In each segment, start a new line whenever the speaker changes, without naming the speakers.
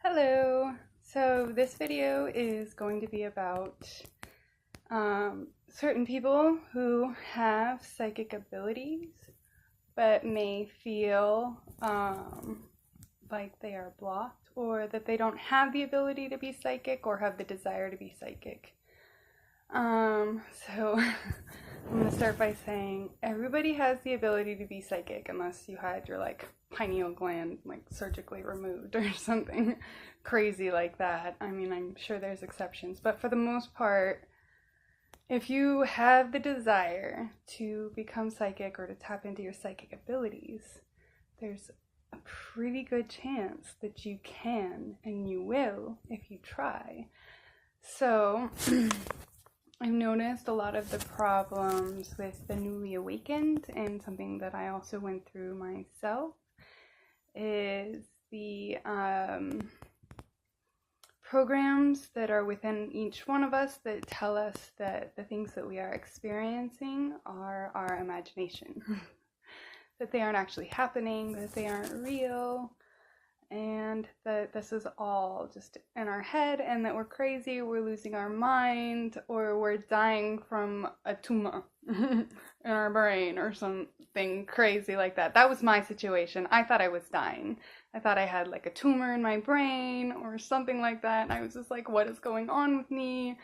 Hello! So this video is going to be about certain people who have psychic abilities but may feel like they are blocked or that they don't have the ability to be psychic or have the desire to be psychic. So I'm going to start by saying everybody has the ability to be psychic unless you had your pineal gland surgically removed or something crazy like that. I mean, I'm sure there's exceptions, but for the most part, if you have the desire to become psychic or to tap into your psychic abilities, there's a pretty good chance that you can and you will if you try. So I've noticed a lot of the problems with the newly awakened, and something that I also went through myself is the programs that are within each one of us that tell us that the things that we are experiencing are our imagination, that they aren't actually happening, that they aren't real, and that this is all just in our head, and that we're crazy, we're losing our mind, or we're dying from a tumor in our brain or something crazy like that. That was my situation. I thought I was dying. I thought I had a tumor in my brain or something like that, and I was just like, what is going on with me?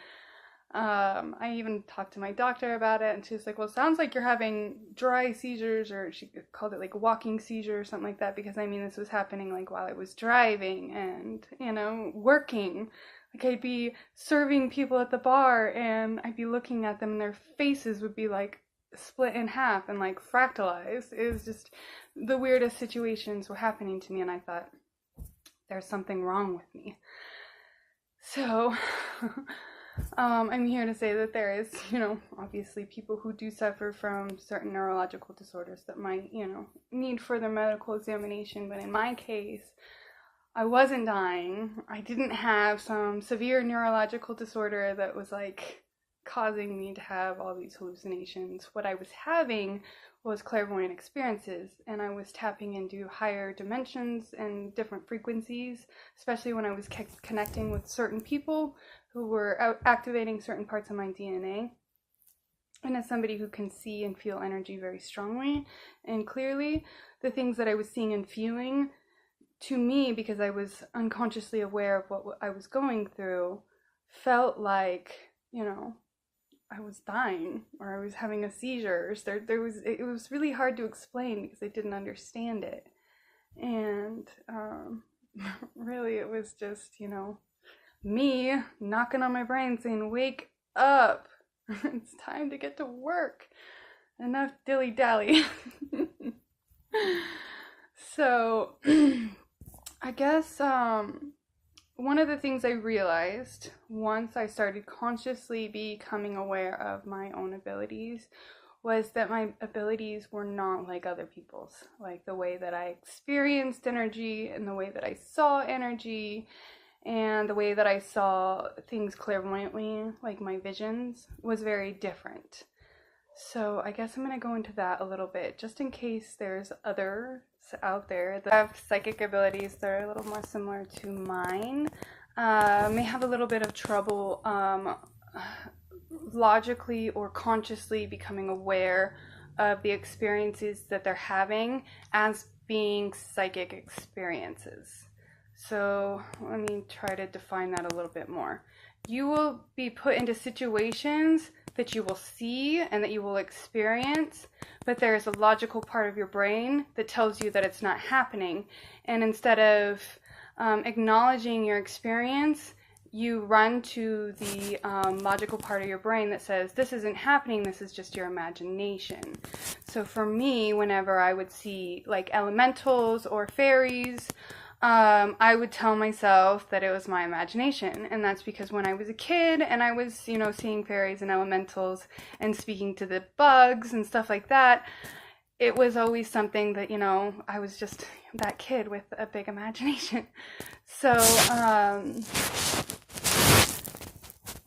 I even talked to my doctor about it, and she was like, well, it sounds like you're having dry seizures, or she called it walking seizure or something like that, because I mean, this was happening while I was driving and, working. I'd be serving people at the bar and I'd be looking at them and their faces would be split in half and fractalized. It was just the weirdest situations were happening to me, and I thought, there's something wrong with me. So I'm here to say that there is, obviously people who do suffer from certain neurological disorders that might, need further medical examination. But in my case, I wasn't dying. I didn't have some severe neurological disorder that was causing me to have all these hallucinations. What I was having was clairvoyant experiences, and I was tapping into higher dimensions and different frequencies, especially when I was connecting with certain people who were activating certain parts of my DNA. And as somebody who can see and feel energy very strongly and clearly, the things that I was seeing and feeling, to me, because I was unconsciously aware of what I was going through, felt like, I was dying or I was having a seizure. It was really hard to explain because I didn't understand it. And really it was just, me knocking on my brain saying, wake up, it's time to get to work, enough dilly-dally. So I guess one of the things I realized once I started consciously becoming aware of my own abilities was that my abilities were not like other people's. The way that I experienced energy and the way that I saw energy and the way that I saw things clairvoyantly, my visions, was very different. So I guess I'm going to go into that a little bit, just in case there's others out there that have psychic abilities that are a little more similar to mine, may have a little bit of trouble logically or consciously becoming aware of the experiences that they're having as being psychic experiences. So let me try to define that a little bit more. You will be put into situations that you will see and that you will experience, but there is a logical part of your brain that tells you that it's not happening. And instead of acknowledging your experience, you run to the logical part of your brain that says, this isn't happening, this is just your imagination. So for me, whenever I would see elementals or fairies, I would tell myself that it was my imagination, and that's because when I was a kid and I was, seeing fairies and elementals and speaking to the bugs and stuff like that, it was always something that, I was just that kid with a big imagination. So,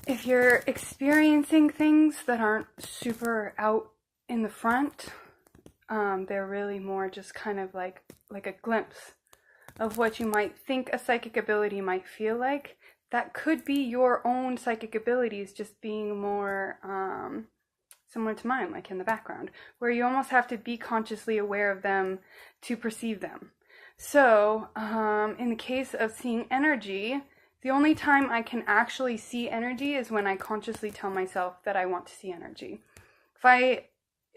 if you're experiencing things that aren't super out in the front, they're really more just kind of like a glimpse of what you might think a psychic ability might feel like, that could be your own psychic abilities just being more similar to mine, like in the background, where you almost have to be consciously aware of them to perceive them. So in the case of seeing energy, the only time I can actually see energy is when I consciously tell myself that I want to see energy.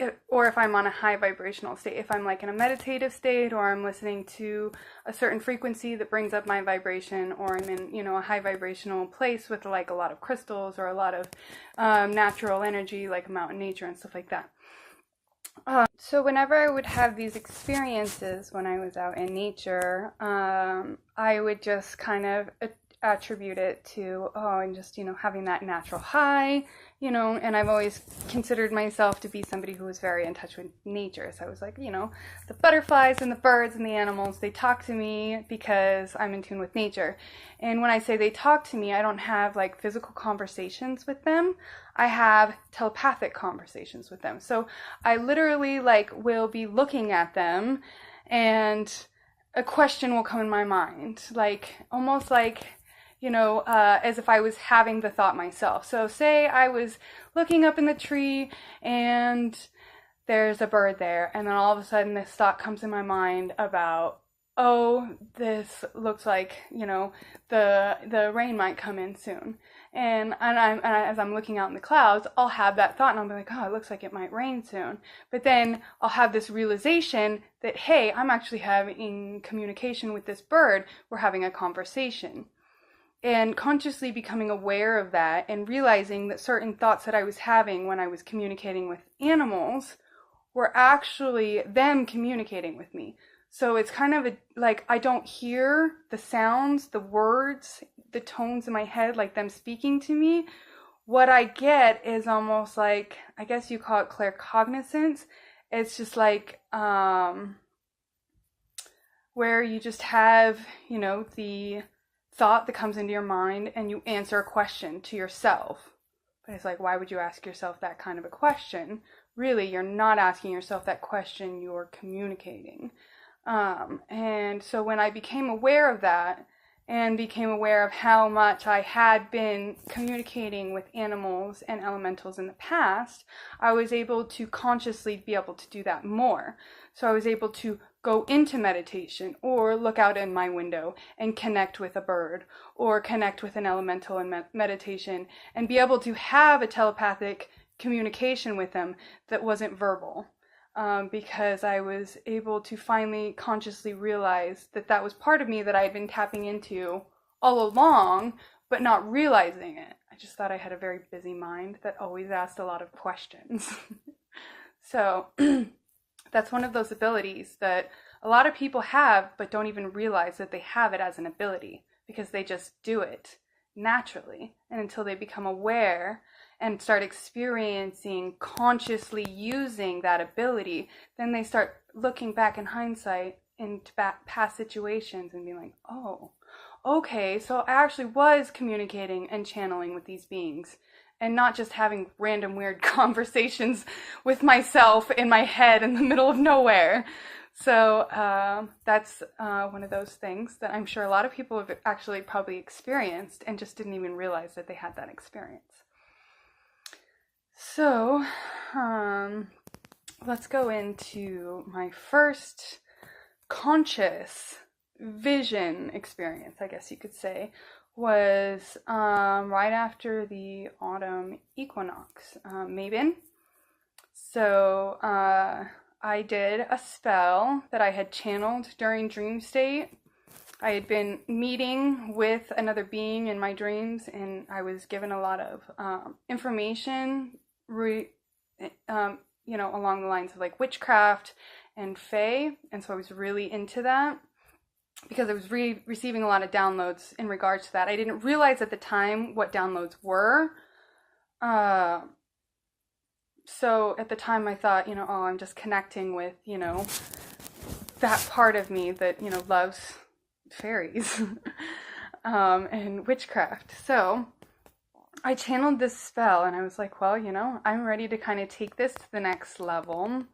If I'm on a high vibrational state, if I'm like in a meditative state, or I'm listening to a certain frequency that brings up my vibration, or I'm in, a high vibrational place with like a lot of crystals or a lot of natural energy, like I'm out in nature and stuff like that. So whenever I would have these experiences when I was out in nature, I would just kind of attribute it to, and just, having that natural high, and I've always considered myself to be somebody who was very in touch with nature. So I was like, the butterflies and the birds and the animals, they talk to me because I'm in tune with nature. And when I say they talk to me, I don't have like physical conversations with them. I have telepathic conversations with them. So I literally will be looking at them and a question will come in my mind, almost like, as if I was having the thought myself. So say I was looking up in the tree and there's a bird there, and then all of a sudden this thought comes in my mind about, this looks like, the rain might come in soon. And as I'm looking out in the clouds, I'll have that thought and I'll be like, it looks like it might rain soon. But then I'll have this realization that, hey, I'm actually having communication with this bird. We're having a conversation. And consciously becoming aware of that and realizing that certain thoughts that I was having when I was communicating with animals were actually them communicating with me. So it's kind of I don't hear the sounds, the words, the tones in my head, like them speaking to me. What I get is almost like, I guess you call it claircognizance. It's just like, where you just have, the thought that comes into your mind and you answer a question to yourself. But it's like, why would you ask yourself that kind of a question? Really, you're not asking yourself that question, you're communicating. And so when I became aware of that and became aware of how much I had been communicating with animals and elementals in the past, I was able to consciously be able to do that more. So I was able to go into meditation or look out in my window and connect with a bird or connect with an elemental in meditation and be able to have a telepathic communication with them that wasn't verbal. Because I was able to finally consciously realize that that was part of me that I had been tapping into all along, but not realizing it. I just thought I had a very busy mind that always asked a lot of questions. So that's one of those abilities that a lot of people have, but don't even realize that they have it as an ability because they just do it naturally. And until they become aware and start experiencing, consciously using that ability, then they start looking back in hindsight into past situations and being like, oh, okay, so I actually was communicating and channeling with these beings and not just having random weird conversations with myself in my head in the middle of nowhere. So that's one of those things that I'm sure a lot of people have actually probably experienced and just didn't even realize that they had that experience. So, let's go into my first conscious vision experience, I guess you could say, was right after the autumn equinox, Mabon. So, I did a spell that I had channeled during dream state. I had been meeting with another being in my dreams, and I was given a lot of information along the lines of like witchcraft and fae, and so I was really into that because I was receiving a lot of downloads in regards to that. I didn't realize at the time what downloads were. So at the time I thought, I'm just connecting with, that part of me that, loves fairies and witchcraft. So I channeled this spell and I was like, well, I'm ready to kind of take this to the next level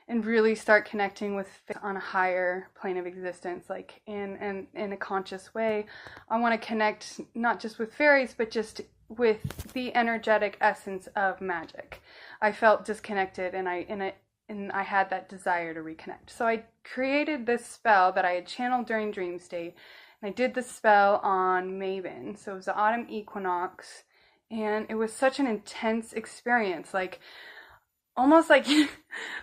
and really start connecting with on a higher plane of existence, like in a conscious way. I want to connect not just with fairies, but just with the energetic essence of magic. I felt disconnected, and I had that desire to reconnect. So I created this spell that I had channeled during dream state, and I did the spell on Maven. So it was the autumn equinox, and it was such an intense experience, like almost like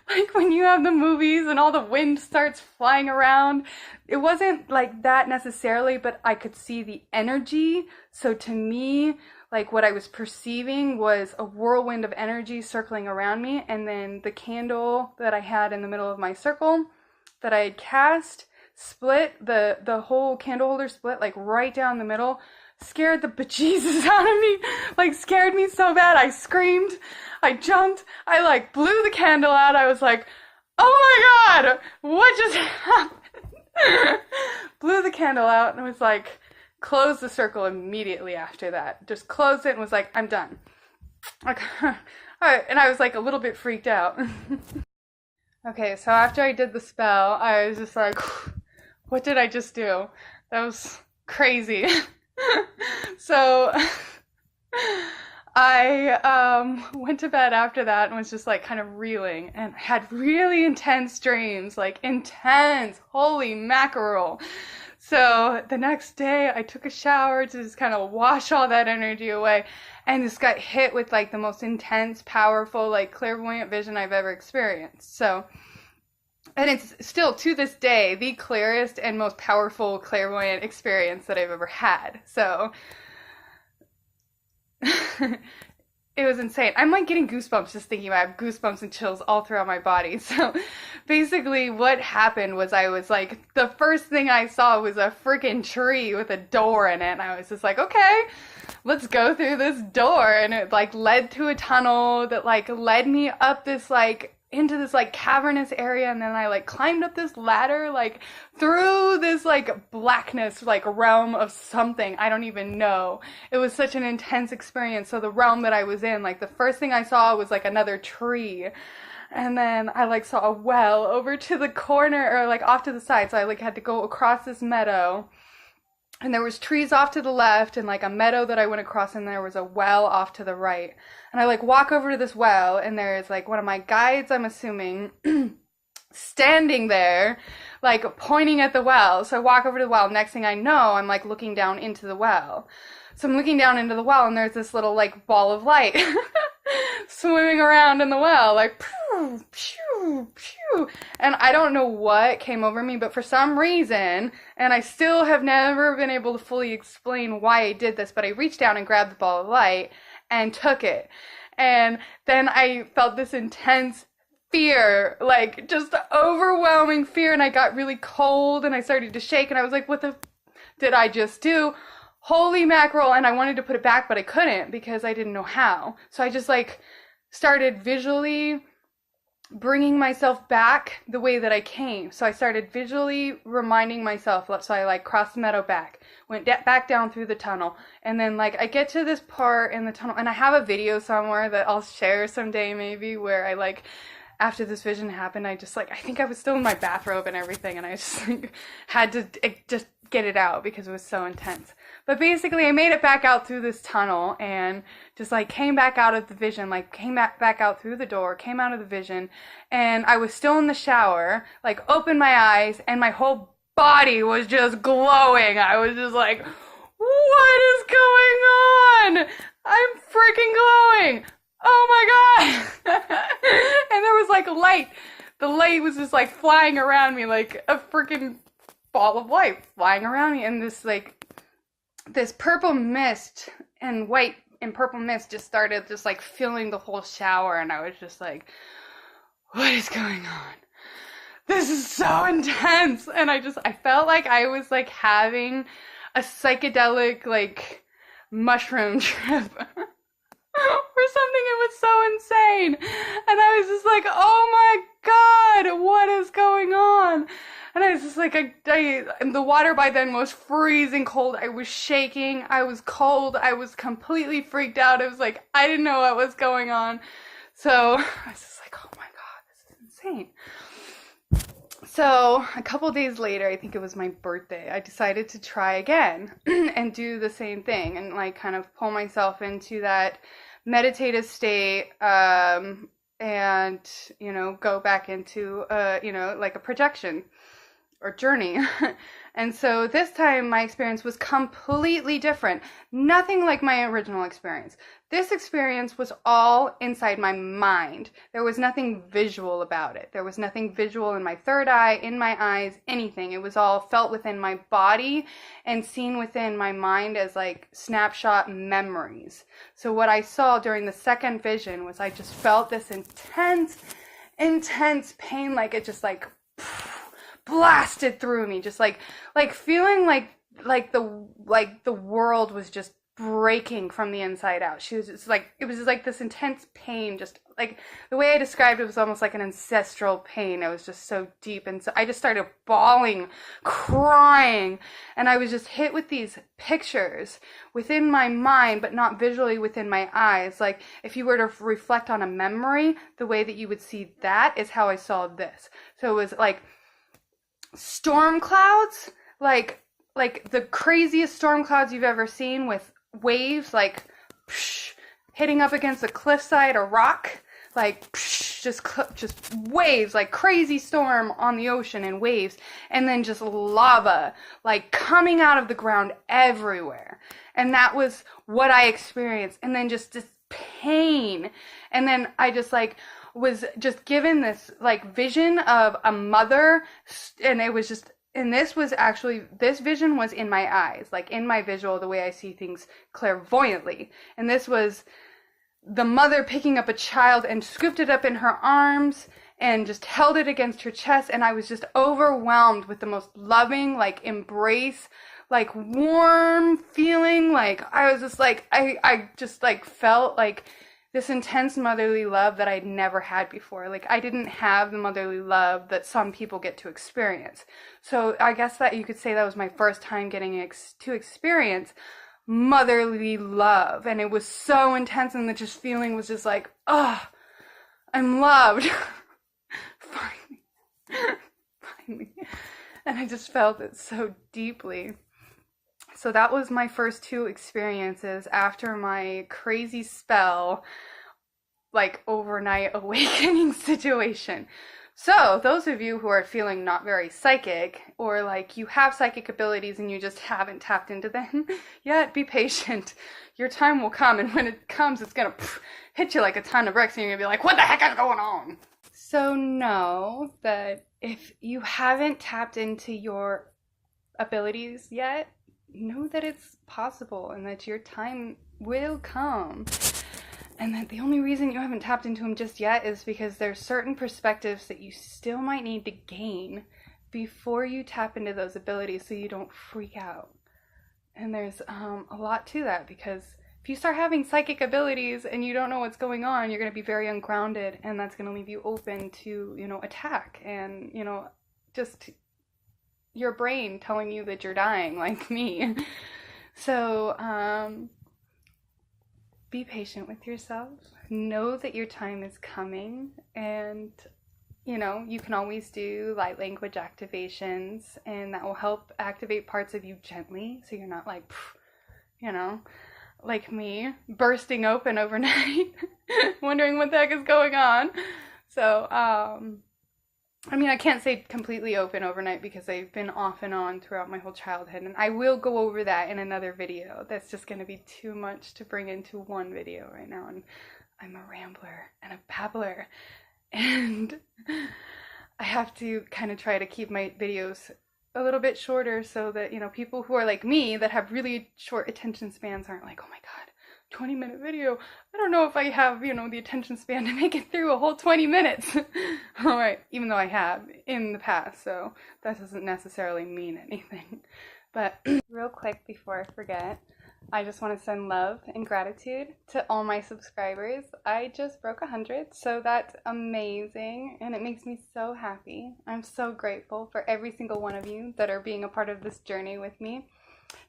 like when you have the movies and all the wind starts flying around. It wasn't like that necessarily, but I could see the energy. So to me, like what I was perceiving was a whirlwind of energy circling around me, and then the candle that I had in the middle of my circle that I had cast split, the whole candle holder split like right down the middle. Scared the bejesus out of me, like scared me so bad. I screamed, I jumped, I like blew the candle out. I was like, oh my god, what just happened? Blew the candle out and was like, closed the circle immediately after that. Just closed it and was like, I'm done. Like, alright, and I was like a little bit freaked out. Okay, so after I did the spell, I was just like, what did I just do? That was crazy. So I went to bed after that and was just like kind of reeling, and had really intense dreams, like intense, holy mackerel. So the next day I took a shower to just kind of wash all that energy away, and just got hit with like the most intense, powerful, like clairvoyant vision I've ever experienced. So, and it's still to this day the clearest and most powerful clairvoyant experience that I've ever had. So it was insane. I'm like getting goosebumps just thinking about it. I have goosebumps and chills all throughout my body. So basically what happened was, I was like, the first thing I saw was a freaking tree with a door in it. And I was just like, okay, let's go through this door. And it like led to a tunnel that like led me up this like into this like cavernous area, and then I like climbed up this ladder like through this like blackness, like realm of something I don't even know. It was such an intense experience. So the realm that I was in, like the first thing I saw was like another tree, and then I like saw a well over to the corner, or like off to the side. So I like had to go across this meadow, and there was trees off to the left and like a meadow that I went across, and there was a well off to the right. And I like walk over to this well, and there's like one of my guides, I'm assuming, standing there, like pointing at the well. So I walk over to the well. Next thing I know, I'm like looking down into the well. So I'm looking down into the well, and there's this little like ball of light swimming around in the well, like pew, pew, pew. And I don't know what came over me, but for some reason, and I still have never been able to fully explain why I did this, but I reached down and grabbed the ball of light and took it. And then I felt this intense fear, like just overwhelming fear, and I got really cold, and I started to shake, and I was like, what the did I just do? Holy mackerel. And I wanted to put it back, but I couldn't because I didn't know how. So I just like started visually bringing myself back the way that I came. So I started visually reminding myself. So I like crossed the meadow back, went back down through the tunnel, and then like I get to this part in the tunnel, and I have a video somewhere that I'll share someday maybe, where I like, after this vision happened, I just like, I think I was still in my bathrobe and everything, and I just like had to just get it out because it was so intense. But basically I made it back out through this tunnel, and just like came back out of the vision, like came back out through the door, came out of the vision, and I was still in the shower, like opened my eyes, and my whole body was just glowing. I was just like, what is going on? I'm freaking glowing. Oh my god. And there was like light. The light was just like flying around me, like a freaking ball of light flying around me, and this like this purple mist and white and purple mist just started just like filling the whole shower, and I was just like, what is going on? This is so intense. And I felt like I was like having a psychedelic like mushroom trip or something. It was so insane. And I was just like, oh my god, what is going on? And I was just like, and the water by then was freezing cold. I was shaking. I was cold. I was completely freaked out. It was like, I didn't know what was going on. So I was just like, oh my god, this is insane. So a couple days later, I think it was my birthday, I decided to try again and do the same thing and like kind of pull myself into that meditative state, and, you know, go back into, you know, like a projection or journey. And so this time my experience was completely different. Nothing like my original experience. This experience was all inside my mind. There was nothing visual about it. There was nothing visual in my third eye, in my eyes, anything. It was all felt within my body and seen within my mind as like snapshot memories. So what I saw during the second vision was I just felt this intense pain, like it just like blasted through me, just like feeling like the world was just breaking from the inside out. She was just like, it was just like this intense pain, just like the way I described it was almost like an ancestral pain. It was just so deep, and so I just started bawling, crying, and I was just hit with these pictures within my mind, but not visually within my eyes. Like if you were to reflect on a memory, the way that you would see that is how I saw this. So it was like storm clouds, like the craziest storm clouds you've ever seen, with waves like hitting up against a cliffside or rock, like just waves, like crazy storm on the ocean and waves, and then just lava like coming out of the ground everywhere. And that was what I experienced. And then just this pain, and then I just like was just given this like vision of a mother, and it was just, and this was actually, this vision was in my eyes, like in my visual, the way I see things clairvoyantly. And this was the mother picking up a child and scooped it up in her arms and just held it against her chest. And I was just overwhelmed with the most loving, like embrace, like warm feeling. Like I was just like, I just like felt like this intense motherly love that I'd never had before. Like I didn't have the motherly love that some people get to experience. So I guess that you could say that was my first time getting to experience motherly love. And it was so intense, and the just feeling was just like, oh, I'm loved. Finally. And I just felt it so deeply. So that was my first two experiences after my crazy spell, like overnight awakening situation. So those of you who are feeling not very psychic, or like you have psychic abilities and you just haven't tapped into them yet, be patient. Your time will come, and when it comes, it's gonna hit you like a ton of bricks, and you're gonna be like, what the heck is going on? So know that if you haven't tapped into your abilities yet, know that it's possible and that your time will come. And that the only reason you haven't tapped into them just yet is because there's certain perspectives that you still might need to gain before you tap into those abilities, so you don't freak out. And there's a lot to that, because if you start having psychic abilities and you don't know what's going on, you're going to be very ungrounded, and that's going to leave you open to, you know, attack and, you know, just your brain telling you that you're dying, like me. So be patient with yourself. Know that your time is coming, and you know, you can always do light language activations, and that will help activate parts of you gently, so you're not like, you know, like me, bursting open overnight, wondering what the heck is going on. So I mean, I can't say completely open overnight, because I've been off and on throughout my whole childhood, and I will go over that in another video. That's just going to be too much to bring into one video right now, and I'm a rambler and a babbler, and I have to kind of try to keep my videos a little bit shorter, so that, you know, people who are like me that have really short attention spans aren't like, oh my god, 20-minute video, I don't know if I have, you know, the attention span to make it through a whole 20 minutes. All right, even though I have in the past, so that doesn't necessarily mean anything. But real quick before I forget, I just want to send love and gratitude to all my subscribers. I just broke 100, so that's amazing, and it makes me so happy. I'm so grateful for every single one of you that are being a part of this journey with me.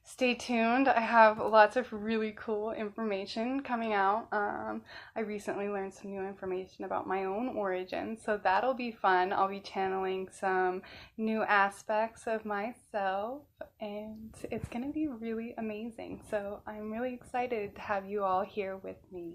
stay tuned. I have lots of really cool information coming out. I recently learned some new information about my own origin, so that'll be fun. I'll be channeling some new aspects of myself, and it's going to be really amazing. So I'm really excited to have you all here with me.